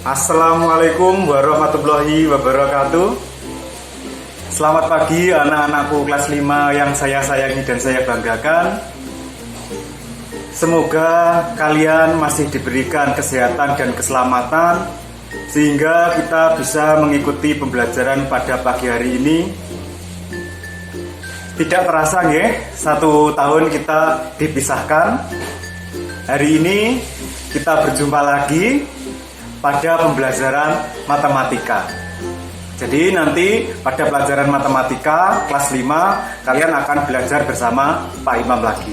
Assalamualaikum warahmatullahi wabarakatuh. Selamat pagi anak-anakku kelas 5 yang saya sayangi dan saya banggakan. Semoga kalian masih diberikan kesehatan dan keselamatan sehingga kita bisa mengikuti pembelajaran pada pagi hari ini. Tidak terasa nggih, 1 tahun kita dipisahkan. Hari ini kita berjumpa lagi pada pembelajaran matematika. Jadi nanti pada pelajaran matematika kelas 5 kalian akan belajar bersama Pak Imam lagi.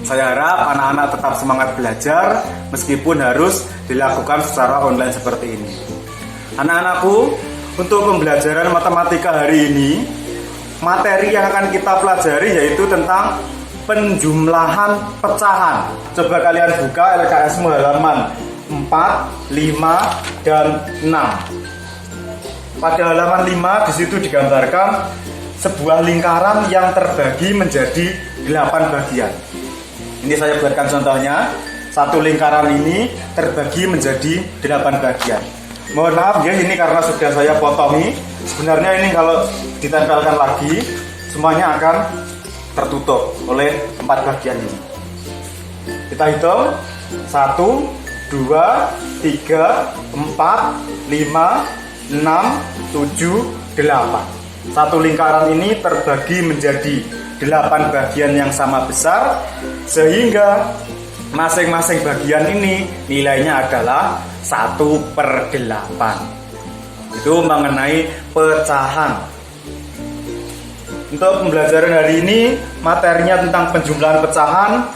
Saya harap anak-anak tetap semangat belajar meskipun harus dilakukan secara online seperti ini. Anak-anakku, untuk pembelajaran matematika hari ini, materi yang akan kita pelajari yaitu tentang penjumlahan pecahan. Coba kalian buka LKS-mu halaman 4, 5, dan 6. Pada halaman 5 di situ digambarkan sebuah lingkaran yang terbagi menjadi 8 bagian. Ini saya buatkan contohnya. Satu lingkaran ini terbagi menjadi 8 bagian. Mohon maaf ya, ini karena sudah saya potongi. Sebenarnya ini kalau ditempelkan lagi semuanya akan tertutup oleh 4 bagian ini. Kita hitung 1, 2, 3, 4, 5, 6, 7, 8. Satu lingkaran ini terbagi menjadi 8 bagian yang sama besar, sehingga masing-masing bagian ini nilainya adalah 1/8. Itu mengenai pecahan. Untuk pembelajaran hari ini materinya tentang penjumlahan pecahan.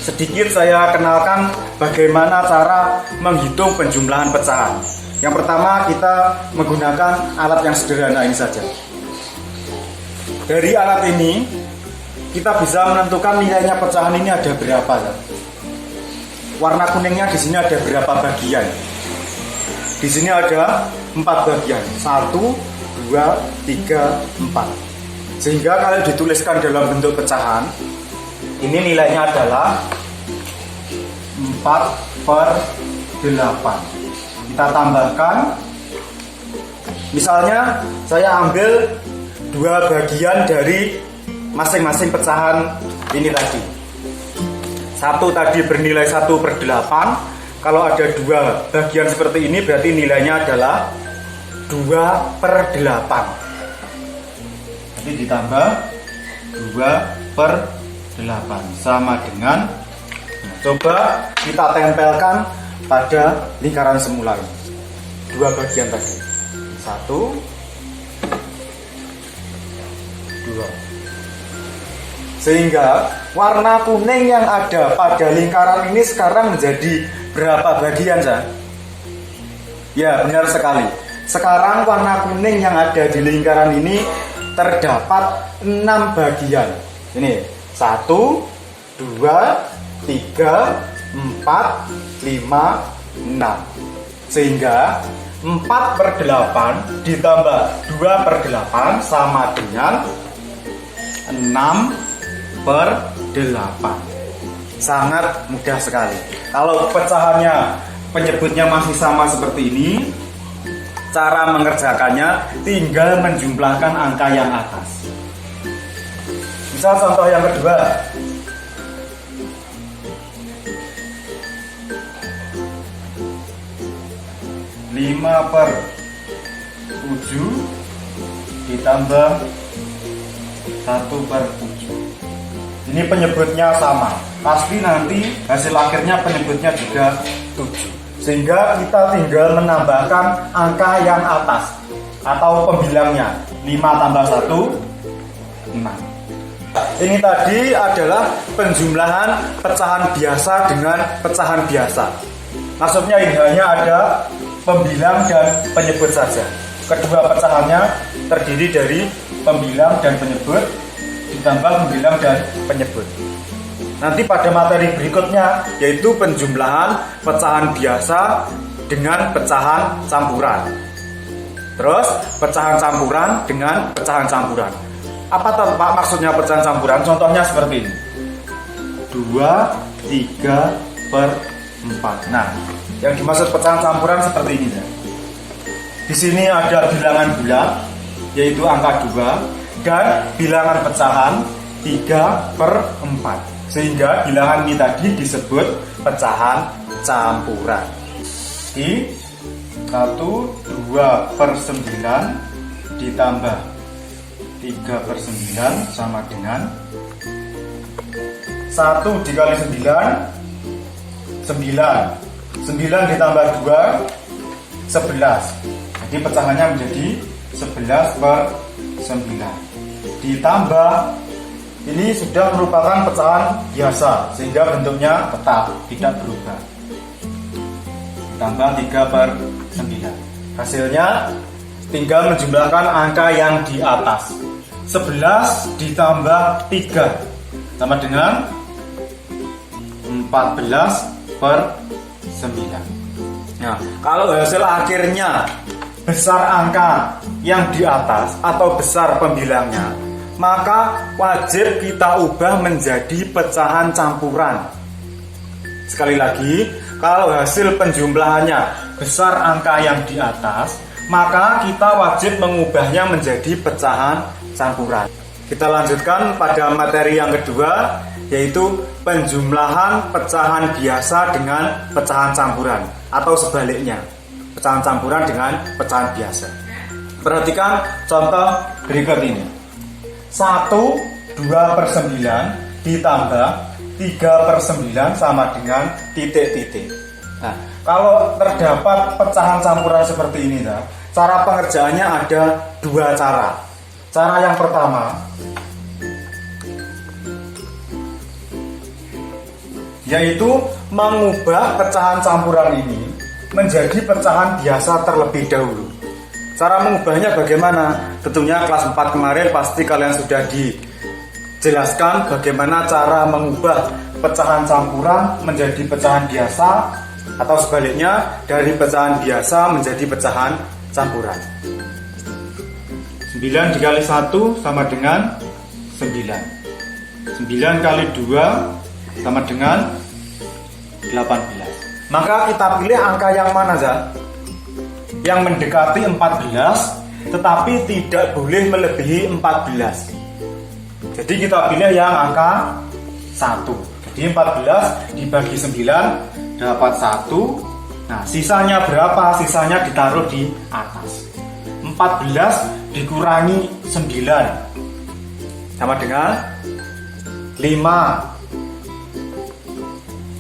Sedikit saya kenalkan bagaimana cara menghitung penjumlahan pecahan. Yang pertama kita menggunakan alat yang sederhana ini saja. Dari alat ini kita bisa menentukan nilainya pecahan ini ada berapa. Warna kuningnya di sini ada berapa bagian? Di sini ada 4 bagian. 1, 2, 3, 4. Sehingga kalau dituliskan dalam bentuk pecahan, ini nilainya adalah 4/8. Kita tambahkan, misalnya saya ambil 2 bagian dari masing-masing pecahan ini tadi. Satu tadi bernilai 1/8. Kalau ada 2 bagian seperti ini berarti nilainya adalah 2/8. Jadi ditambah 2/8 sama dengan, coba kita tempelkan pada lingkaran semula ini. 2 bagian tadi. 1, 2. Sehingga warna kuning yang ada pada lingkaran ini sekarang menjadi berapa bagian, Sa? Ya, benar sekali. Sekarang warna kuning yang ada di lingkaran ini terdapat 6 bagian. Ini 1, 2, 3, 4, 5, 6. Sehingga 4/8 ditambah 2/8 sama dengan 6/8. Sangat mudah sekali. Kalau pecahannya penyebutnya masih sama seperti ini, cara mengerjakannya tinggal menjumlahkan angka yang atas. Misal contoh yang kedua, 5/7 ditambah 1/7. Ini penyebutnya sama. Pasti nanti hasil akhirnya penyebutnya juga 7. Sehingga kita tinggal menambahkan angka yang atas atau pembilangnya. 5 tambah 1, 6. Ini tadi adalah penjumlahan pecahan biasa dengan pecahan biasa. Maksudnya ini hanya ada pembilang dan penyebut saja. Kedua pecahannya terdiri dari pembilang dan penyebut ditambah pembilang dan penyebut. Nanti pada materi berikutnya yaitu penjumlahan pecahan biasa dengan pecahan campuran. Terus pecahan campuran dengan pecahan campuran. Apa Pak maksudnya pecahan campuran? Contohnya seperti ini. 2, 3/4. Nah, Yang dimaksud pecahan campuran seperti ini ya. Di sini ada bilangan bulat, yaitu angka 2, dan bilangan pecahan 3/4. Sehingga bilangan ini tadi disebut pecahan campuran. Di 1/2/9 ditambah 3/9 sama dengan 1 dikali 9, 9. 9 ditambah 2, 11. Jadi pecahannya menjadi 11/9. Ditambah, ini sudah merupakan pecahan biasa, sehingga bentuknya tetap, tidak berubah. Ditambah 3/9. Hasilnya tinggal menjumlahkan angka yang di atas. 11 ditambah 3 sama dengan 14/9. Nah, kalau hasil akhirnya besar angka yang di atas atau besar pembilangnya, maka wajib kita ubah menjadi pecahan campuran. Sekali lagi, kalau hasil penjumlahannya besar angka yang di atas, maka kita wajib mengubahnya menjadi pecahan campuran. Kita lanjutkan pada materi yang kedua, yaitu penjumlahan pecahan biasa dengan pecahan campuran, atau sebaliknya, pecahan campuran dengan pecahan biasa. Perhatikan contoh berikut ini. 1/2/9 ditambah 3/9 sama dengan titik-titik. Nah, kalau terdapat pecahan campuran seperti ini, cara pengerjaannya ada dua cara. Cara yang pertama, yaitu mengubah pecahan campuran ini menjadi pecahan biasa terlebih dahulu. Cara mengubahnya bagaimana? Tentunya kelas 4 kemarin pasti kalian sudah dijelaskan bagaimana cara mengubah pecahan campuran menjadi pecahan biasa, atau sebaliknya dari pecahan biasa menjadi pecahan campuran. 9 dikali 1 sama dengan 9. 9 kali 2 sama dengan 18. Maka kita pilih angka yang mana, Zah? Yang mendekati 14 tetapi tidak boleh melebihi 14. Jadi kita pilih yang angka 1. Jadi 14 dibagi 9 dapat 1. Nah, sisanya berapa? Sisanya ditaruh di atas. 14 dikurangi 9 sama dengan 5.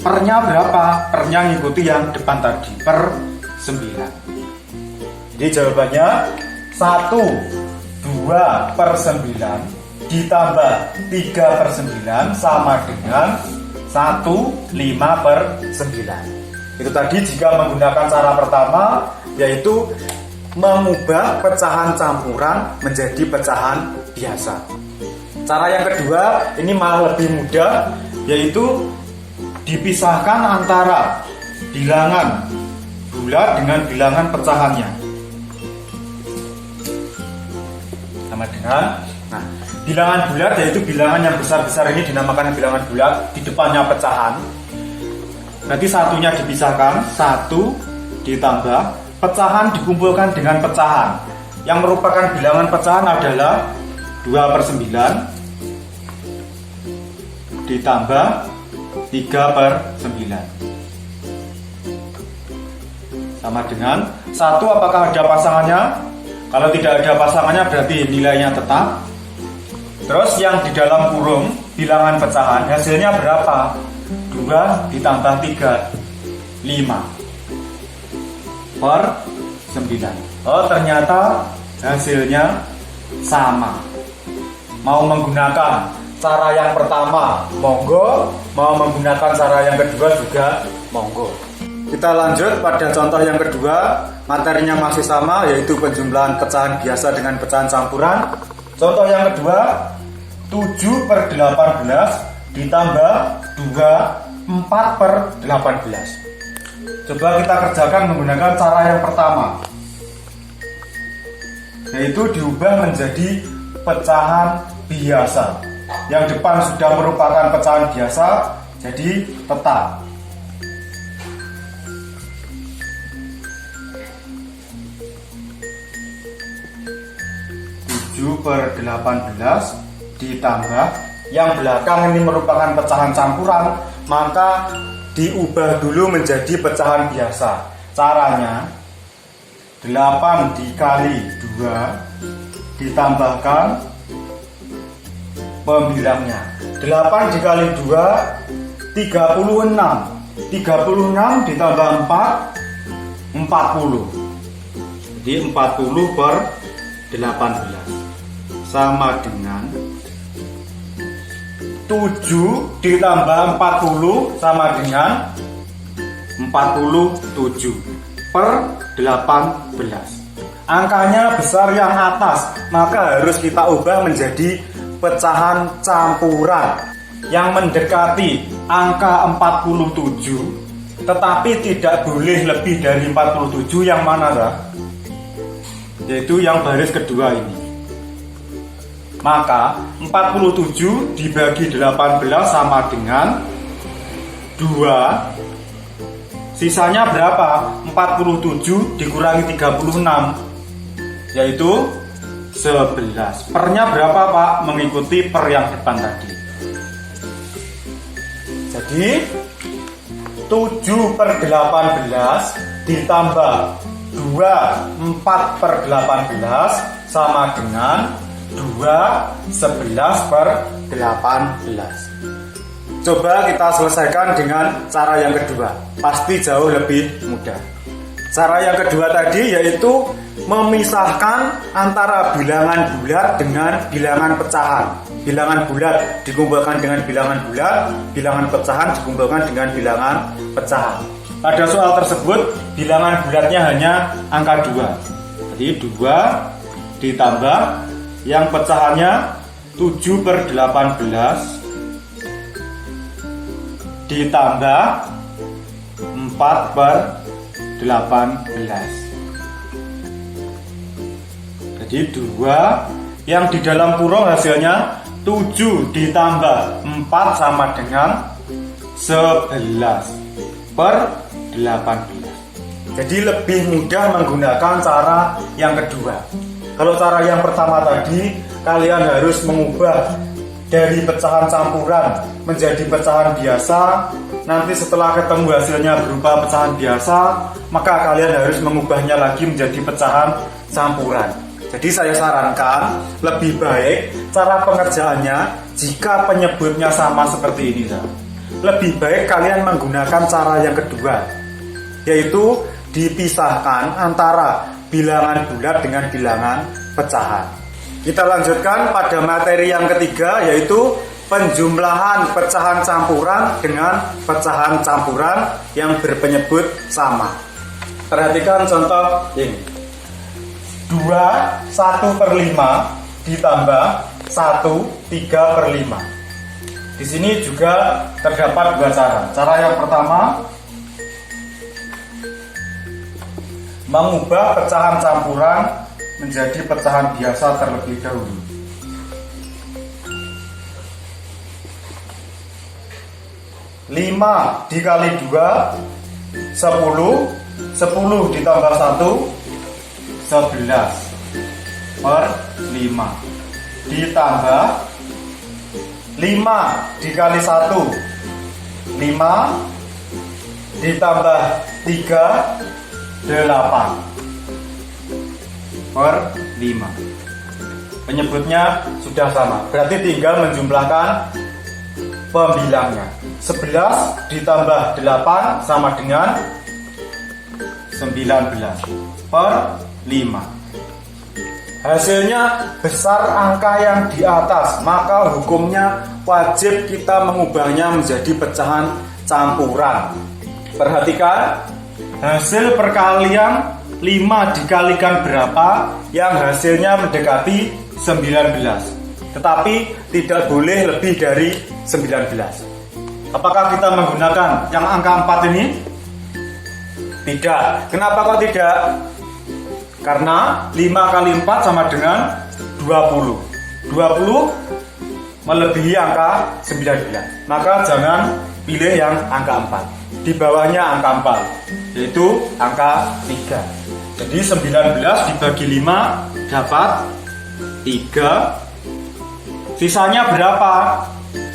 Pernya berapa? Pernya ngikuti yang depan tadi, per 9. Jadi jawabannya 1/2/9 ditambah 3/9 sama dengan 1/5/9. Itu tadi jika menggunakan cara pertama, yaitu mengubah pecahan campuran menjadi pecahan biasa. Cara yang kedua ini malah lebih mudah, yaitu dipisahkan antara bilangan bulat dengan bilangan pecahannya. Sama dengan, nah, bilangan bulat yaitu bilangan yang besar-besar ini dinamakan bilangan bulat, di depannya pecahan. Berarti satunya dipisahkan, 1 ditambah pecahan dikumpulkan dengan pecahan. Yang merupakan bilangan pecahan adalah 2/9 ditambah 3/9 sama dengan 1. Apakah ada pasangannya? Kalau tidak ada pasangannya berarti nilainya tetap. Terus yang di dalam kurung bilangan pecahan hasilnya berapa? 2 ditambah 3, 5/9. Oh, ternyata hasilnya sama. Mau menggunakan cara yang pertama, monggo. Mau menggunakan cara yang kedua juga, monggo. Kita lanjut pada contoh yang kedua. Materinya masih sama, yaitu penjumlahan pecahan biasa dengan pecahan campuran. Contoh yang kedua, 7/18 ditambah 2, 4/18. Coba kita kerjakan menggunakan cara yang pertama, yaitu diubah menjadi pecahan biasa. Yang depan sudah merupakan pecahan biasa, jadi tetap. 7/18 ditambah yang belakang ini merupakan pecahan campuran, maka diubah dulu menjadi pecahan biasa. Caranya 8 dikali 2 ditambahkan pembilangnya. 8 dikali 2 36. 36 ditambah 4 40. Jadi 40/18 sama dengan 7 ditambah 40 sama dengan 47/18. Angkanya besar yang atas, maka harus kita ubah menjadi pecahan campuran yang mendekati angka 47, tetapi tidak boleh lebih dari 47. Yang mana, Zah? Yaitu yang baris kedua ini. Maka 47 dibagi 18 sama dengan 2. Sisanya berapa? 47 dikurangi 36, yaitu 11. Pernya berapa, Pak? Mengikuti per yang depan tadi. Jadi 7/18 ditambah 4/18 sama dengan 11/18. Coba kita selesaikan dengan cara yang kedua. Pasti jauh lebih mudah. Cara yang kedua tadi yaitu memisahkan antara bilangan bulat dengan bilangan pecahan. Bilangan bulat dikumpulkan dengan bilangan bulat, bilangan pecahan dikumpulkan dengan bilangan pecahan. Pada soal tersebut bilangan bulatnya hanya angka 2. Jadi 2 ditambah yang pecahannya 7/18 ditambah 4/18. Jadi 2 yang di dalam kurung hasilnya 7 ditambah 4 sama dengan 11/18. Jadi lebih mudah menggunakan cara yang kedua. Kalau cara yang pertama tadi, kalian harus mengubah dari pecahan campuran menjadi pecahan biasa. Nanti setelah ketemu hasilnya berupa pecahan biasa, maka kalian harus mengubahnya lagi menjadi pecahan campuran. Jadi saya sarankan lebih baik cara pengerjaannya jika penyebutnya sama seperti ini. Lebih baik kalian menggunakan cara yang kedua, yaitu dipisahkan antara bilangan bulat dengan bilangan pecahan. Kita lanjutkan pada materi yang ketiga, yaitu penjumlahan pecahan campuran dengan pecahan campuran yang berpenyebut sama. Perhatikan contoh ini. 2 1/5 ditambah 1 3/5. Di sini juga terdapat dua cara. Cara yang pertama, mengubah pecahan campuran menjadi pecahan biasa terlebih dahulu. Lima dikali 2 10. 10 ditambah 1 11/5 ditambah 5 dikali 1 5 ditambah 3 8/5. Penyebutnya sudah sama, berarti tinggal menjumlahkan pembilangnya. 11 ditambah 8 sama dengan 19/5. Hasilnya besar angka yang di atas, maka hukumnya wajib kita mengubahnya menjadi pecahan campuran. Perhatikan, hasil perkalian 5 dikalikan berapa yang hasilnya mendekati 19, tetapi tidak boleh lebih dari 19. Apakah kita menggunakan yang angka 4 ini? Tidak. Kenapa kok tidak? Karena 5 kali 4 sama dengan 20. 20 melebihi angka 19. Maka jangan pilih yang angka 4. Di bawahnya angka 4, yaitu angka 3. Jadi 19 dibagi 5 dapat 3. Sisanya berapa?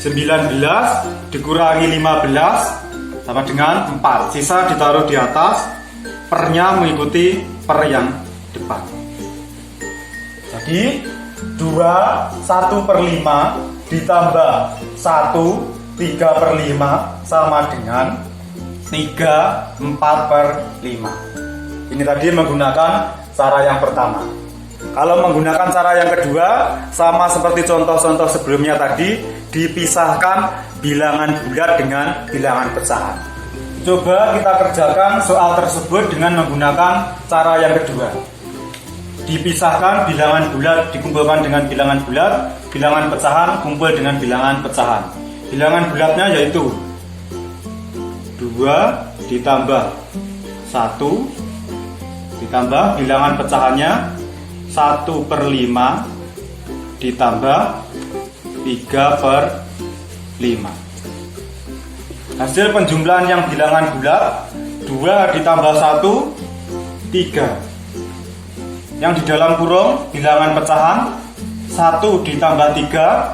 19 dikurangi 15 sama dengan 4. Sisa ditaruh di atas, pernya mengikuti per yang depan. Jadi 1/5 ditambah 3/5 sama dengan 3/4/5. Ini tadi menggunakan cara yang pertama. Kalau menggunakan cara yang kedua, sama seperti contoh-contoh sebelumnya tadi, dipisahkan bilangan bulat dengan bilangan pecahan. Coba kita kerjakan soal tersebut dengan menggunakan cara yang kedua. Dipisahkan bilangan bulat dikumpulkan dengan bilangan bulat, bilangan pecahan kumpul dengan bilangan pecahan. Bilangan bulatnya yaitu 2 ditambah 1 ditambah bilangan pecahannya 1/5 ditambah 3/5. Hasil penjumlahan yang bilangan bulat 2 ditambah 1 3. Yang di dalam kurung bilangan pecahan 1 ditambah 3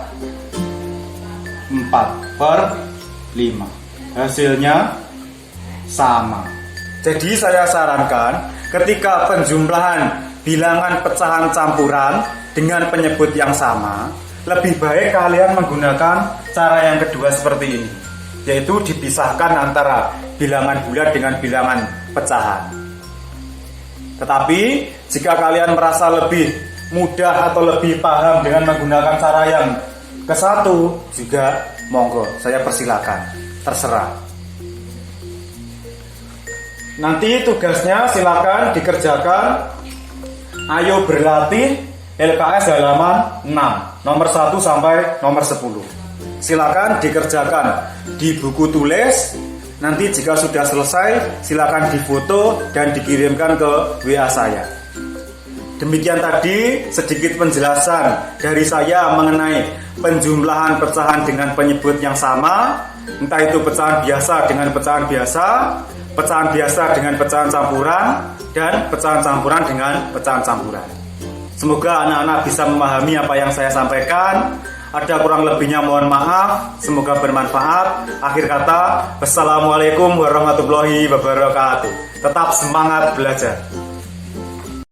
4/5. Hasilnya sama. Jadi saya sarankan ketika penjumlahan bilangan pecahan campuran dengan penyebut yang sama, lebih baik kalian menggunakan cara yang kedua seperti ini, yaitu dipisahkan antara bilangan bulat dengan bilangan pecahan. Tetapi jika kalian merasa lebih mudah atau lebih paham dengan menggunakan cara yang ke-1 juga monggo, saya persilakan, terserah. Nanti tugasnya silakan dikerjakan. Ayo berlatih LKS halaman 6 nomor 1 sampai nomor 10. Silakan dikerjakan di buku tulis. Nanti jika sudah selesai, silakan difoto dan dikirimkan ke WA saya. Demikian tadi sedikit penjelasan dari saya mengenai penjumlahan pecahan dengan penyebut yang sama, entah itu pecahan biasa dengan pecahan biasa, pecahan biasa dengan pecahan campuran, dan pecahan campuran dengan pecahan campuran. Semoga anak-anak bisa memahami apa yang saya sampaikan. Ada kurang lebihnya mohon maaf, semoga bermanfaat. Akhir kata, wassalamualaikum warahmatullahi wabarakatuh. Tetap semangat belajar.